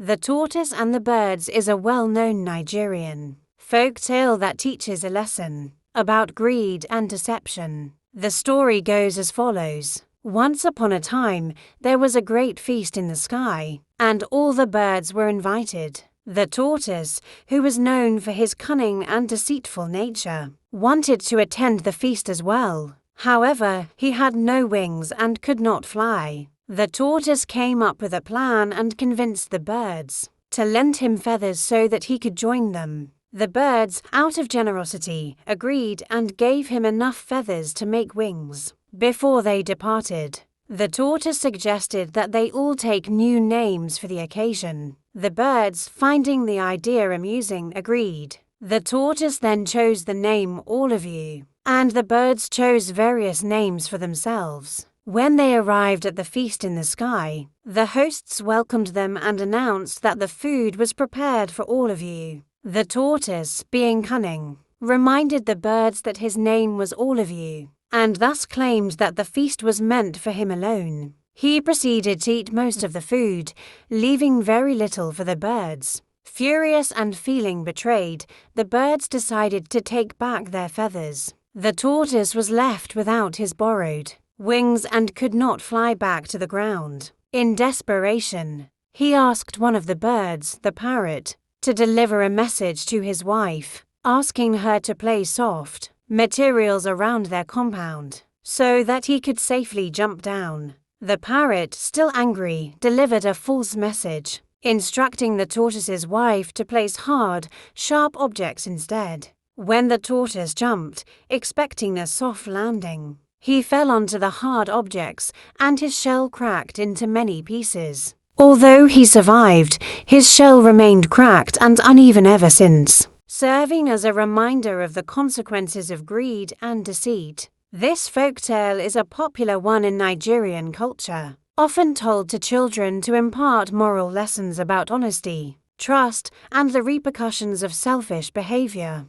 The Tortoise and the Birds is a well-known Nigerian folk tale that teaches a lesson about greed and deception. The story goes as follows. Once upon a time, there was a great feast in the sky, and all the birds were invited. The tortoise, who was known for his cunning and deceitful nature, wanted to attend the feast as well. However, he had no wings and could not fly. The tortoise came up with a plan and convinced the birds to lend him feathers so that he could join them. The birds, out of generosity, agreed and gave him enough feathers to make wings. Before they departed, the tortoise suggested that they all take new names for the occasion. The birds, finding the idea amusing, agreed. The tortoise then chose the name All of You, and the birds chose various names for themselves. When they arrived at the feast in the sky, the hosts welcomed them and announced that the food was prepared for all of you. The tortoise, being cunning, reminded the birds that his name was All of You, and thus claimed that the feast was meant for him alone. He proceeded to eat most of the food, leaving very little for the birds. Furious and feeling betrayed, the birds decided to take back their feathers. The tortoise was left without his borrowed wings and could not fly back to the ground. In desperation, he asked one of the birds, the parrot, to deliver a message to his wife, asking her to place soft materials around their compound so that he could safely jump down. The parrot, still angry, delivered a false message, instructing the tortoise's wife to place hard, sharp objects instead. When the tortoise jumped, expecting a soft landing, he fell onto the hard objects and his shell cracked into many pieces. Although he survived, his shell remained cracked and uneven ever since, serving as a reminder of the consequences of greed and deceit. This folktale is a popular one in Nigerian culture, often told to children to impart moral lessons about honesty, trust, and the repercussions of selfish behavior.